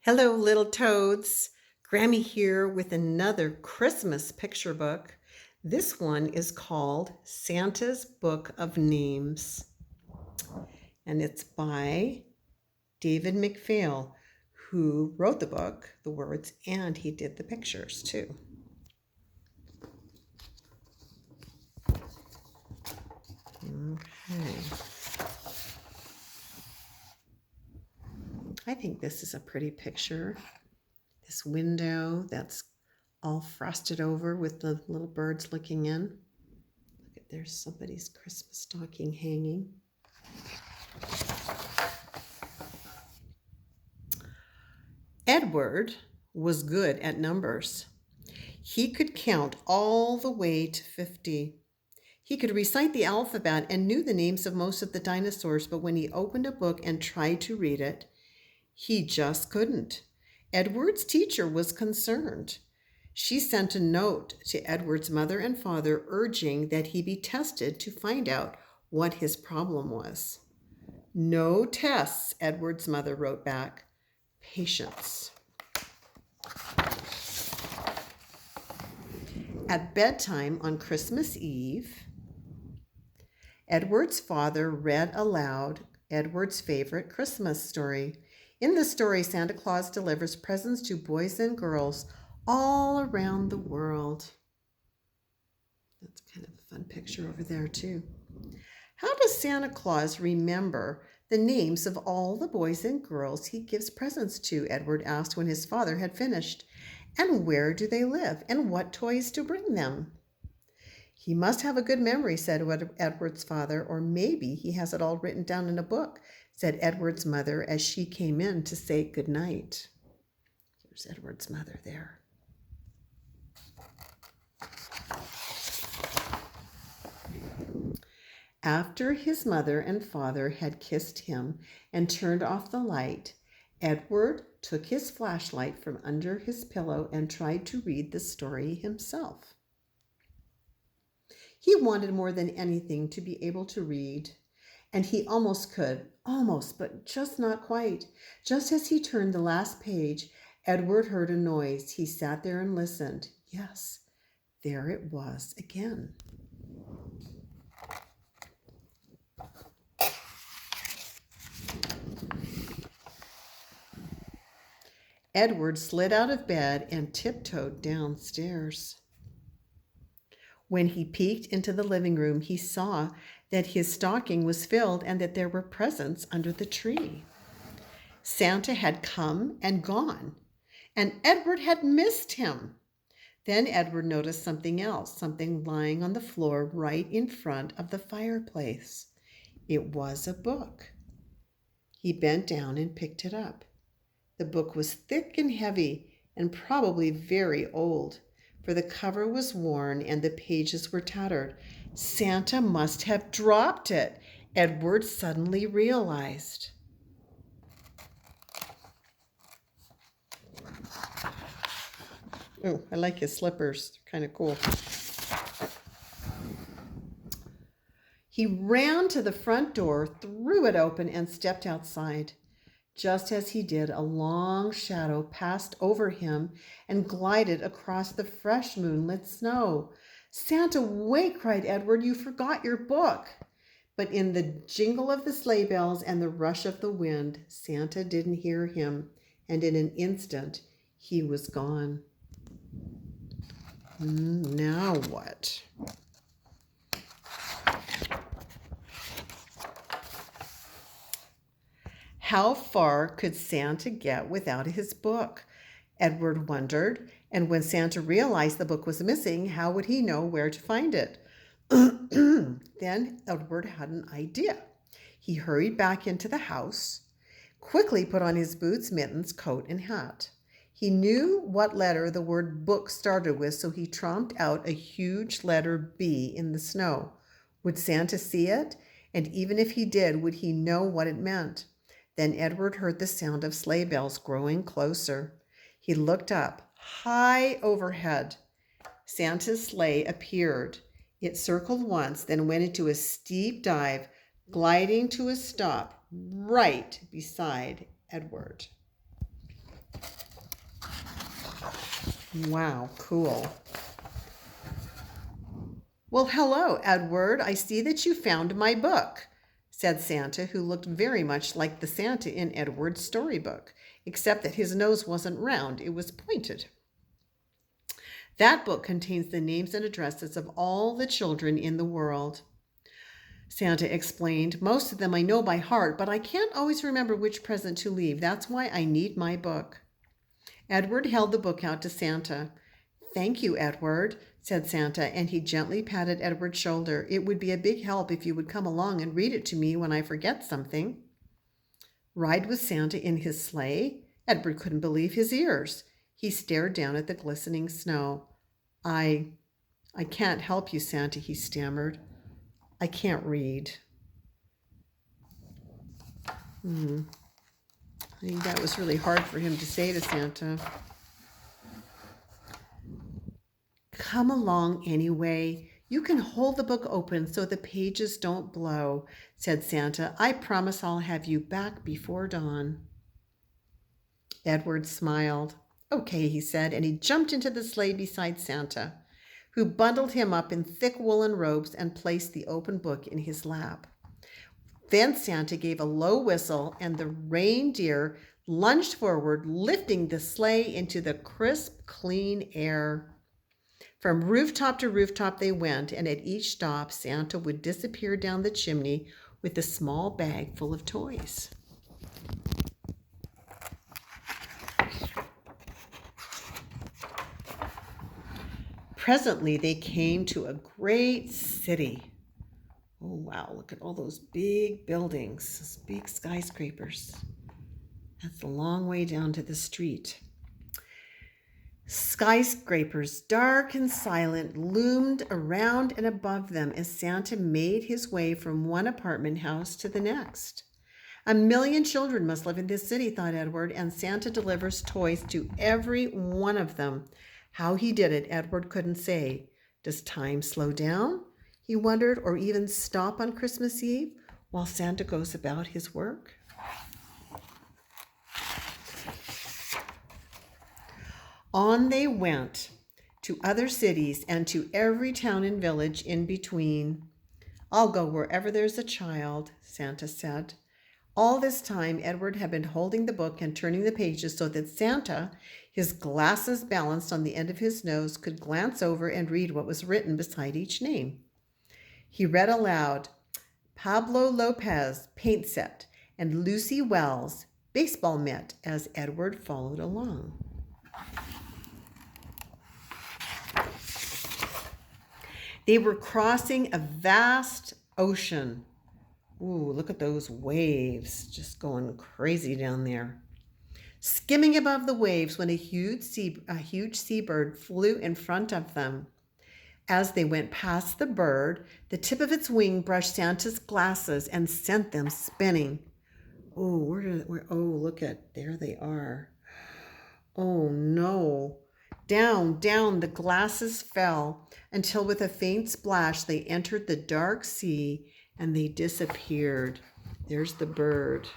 Hello, little toads. Grammy here with another Christmas picture book. This one is called Santa's Book of Names, and it's by David McPhail, who wrote the book, the words, and he did the pictures too. Okay. I think this is a pretty picture. This window that's all frosted over with the little birds looking in. Look at, there's somebody's Christmas stocking hanging. Edward was good at numbers. He could count all the way to 50. He could recite the alphabet and knew the names of most of the dinosaurs, but when he opened a book and tried to read it, he just couldn't. Edward's teacher was concerned. She sent a note to Edward's mother and father urging that he be tested to find out what his problem was. No tests, Edward's mother wrote back. Patience. At bedtime on Christmas Eve, Edward's father read aloud Edward's favorite Christmas story. In the story, Santa Claus delivers presents to boys and girls all around the world. That's kind of a fun picture over there, too. How does Santa Claus remember the names of all the boys and girls he gives presents to? Edward asked when his father had finished. And where do they live? And what toys to bring them? He must have a good memory, said Edward's father, or maybe he has it all written down in a book, said Edward's mother as she came in to say goodnight. There's Edward's mother there. After his mother and father had kissed him and turned off the light, Edward took his flashlight from under his pillow and tried to read the story himself. He wanted more than anything to be able to read, and he almost could, but just not quite. Just as he turned the last page, Edward heard a noise. He sat there and listened. Yes, there it was again. Edward slid out of bed and tiptoed downstairs. When he peeked into the living room, he saw that his stocking was filled and that there were presents under the tree. Santa had come and gone, and Edward had missed him. Then Edward noticed something else, something lying on the floor right in front of the fireplace. It was a book. He bent down and picked it up. The book was thick and heavy and probably very old, for the cover was worn and the pages were tattered. Santa must have dropped it, Edward suddenly realized. Oh, I like his slippers. They're kind of cool. He ran to the front door, threw it open, and stepped outside. Just as he did, a long shadow passed over him and glided across the fresh moonlit snow. Santa, wait, cried Edward, you forgot your book. But in the jingle of the sleigh bells and the rush of the wind, Santa didn't hear him, and in an instant, he was gone. Now what? How far could Santa get without his book? Edward wondered, and when Santa realized the book was missing, how would he know where to find it? Then Edward had an idea. He hurried back into the house, quickly put on his boots, mittens, coat, and hat. He knew what letter the word book started with, so he tromped out a huge letter B in the snow. Would Santa see it? And even if he did, would he know what it meant? Then Edward heard the sound of sleigh bells growing closer. He looked up. High overhead, Santa's sleigh appeared. It circled once, then went into a steep dive, gliding to a stop right beside Edward. Wow, cool. Well, hello, Edward. I see that you found my book, said Santa, who looked very much like the Santa in Edward's storybook, except that his nose wasn't round, it was pointed. That book contains the names and addresses of all the children in the world. Santa explained, most of them I know by heart, but I can't always remember which present to leave. That's why I need my book. Edward held the book out to Santa. Thank you, Edward, said Santa, and he gently patted Edward's shoulder. It would be a big help if you would come along and read it to me when I forget something. Ride with Santa in his sleigh? Edward couldn't believe his ears. He stared down at the glistening snow. I can't help you, Santa, he stammered. I can't read. I think that was really hard for him to say to Santa. Come along anyway. You can hold the book open so the pages don't blow, said Santa. I promise I'll have you back before dawn. Edward smiled. Okay, he said, and he jumped into the sleigh beside Santa, who bundled him up in thick woolen robes and placed the open book in his lap. Then Santa gave a low whistle, and the reindeer lunged forward, lifting the sleigh into the crisp, clean air. From rooftop to rooftop they went, and at each stop Santa would disappear down the chimney with a small bag full of toys. Presently they came to a great city. Oh, wow, look at all those big buildings, those big skyscrapers. That's a long way down to the street. Skyscrapers, dark and silent, loomed around and above them as Santa made his way from one apartment house to the next. 1 million children must live in this city, thought Edward, and Santa delivers toys to every one of them. How he did it, Edward couldn't say. Does time slow down? He wondered, or even stop on Christmas Eve while Santa goes about his work? On they went to other cities and to every town and village in between. I'll go wherever there's a child, Santa said. All this time, Edward had been holding the book and turning the pages so that Santa, his glasses balanced on the end of his nose, could glance over and read what was written beside each name. He read aloud, Pablo Lopez, paint set, and Lucy Wells, baseball mitt, as Edward followed along. They were crossing a vast ocean. Ooh, look at those waves, just going crazy down there. Skimming above the waves when a huge seabird flew in front of them. As they went past the bird, the tip of its wing brushed Santa's glasses and sent them spinning. Oh, look at, there they are. Oh no. Down, down the glasses fell until with a faint splash they entered the dark sea and they disappeared. There's the bird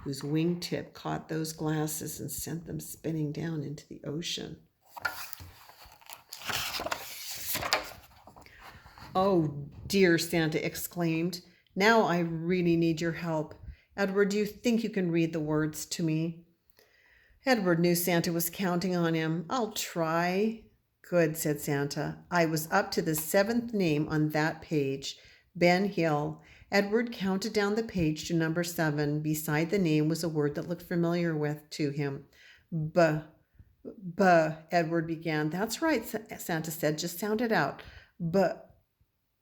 whose wingtip caught those glasses and sent them spinning down into the ocean. Oh dear, Santa exclaimed. Now I really need your help. Edward, do you think you can read the words to me? Edward knew Santa was counting on him. I'll try. Good, said Santa. I was up to the 7th name on that page, Ben Hill. Edward counted down the page to number 7. Beside the name was a word that looked familiar to him. Edward began. That's right, Santa said. Just sound it out.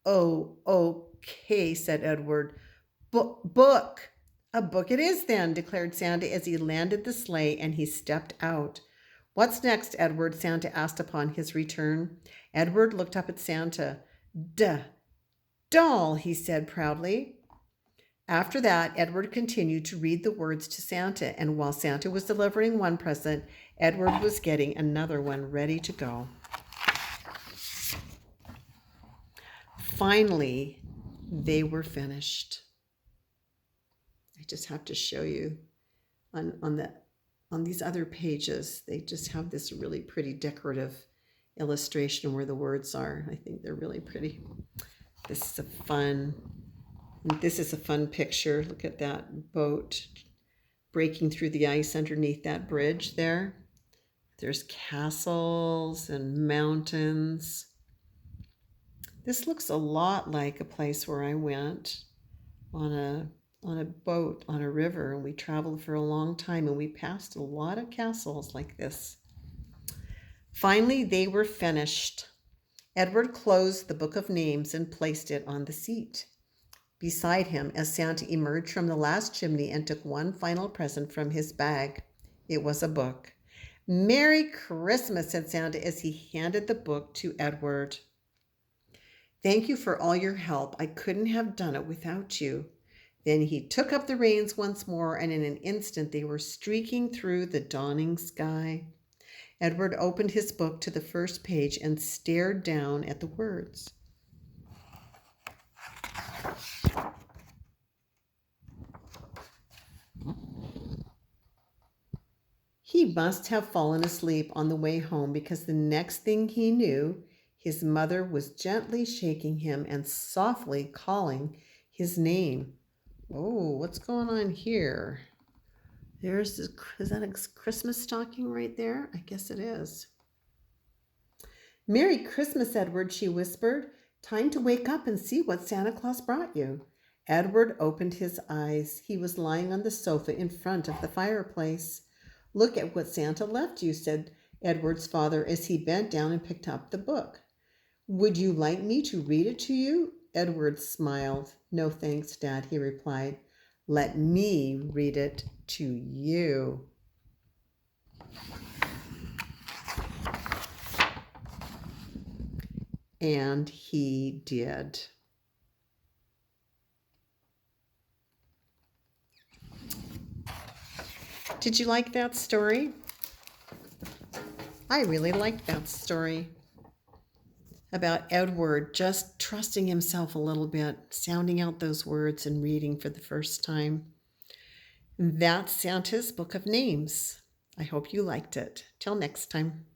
Oh, okay, said Edward. Book. A book it is then, declared Santa as he landed the sleigh and he stepped out. What's next, Edward? Santa asked upon his return. Edward looked up at Santa. Doll, he said proudly. After that, Edward continued to read the words to Santa, and while Santa was delivering one present, Edward was getting another one ready to go. Finally, they were finished. I just have to show you on on these other pages, they just have this really pretty decorative illustration where the words are. I think they're really pretty. This is a fun picture. Look at that boat breaking through the ice underneath that bridge there. There's castles and mountains. This looks a lot like a place where I went on a boat on a river, and we traveled for a long time, and we passed a lot of castles like this. Finally, they were finished. Edward closed the book of names and placed it on the seat beside him as Santa emerged from the last chimney and took one final present from his bag. It was a book. "Merry Christmas," said Santa as he handed the book to Edward. "Thank you for all your help. I couldn't have done it without you." Then he took up the reins once more, and in an instant they were streaking through the dawning sky. Edward opened his book to the first page and stared down at the words. He must have fallen asleep on the way home, because the next thing he knew, his mother was gently shaking him and softly calling his name. Oh, what's going on here? Is that a Christmas stocking right there? I guess it is. "Merry Christmas, Edward," she whispered. "Time to wake up and see what Santa Claus brought you." Edward opened his eyes. He was lying on the sofa in front of the fireplace. "Look at what Santa left you," said Edward's father as he bent down and picked up the book. "Would you like me to read it to you?" Edward smiled. "No thanks, Dad," he replied. "Let me read it to you." And he did. Did you like that story? I really liked that story about Edward just trusting himself a little bit, sounding out those words and reading for the first time. That's Santa's Book of Names. I hope you liked it. Till next time.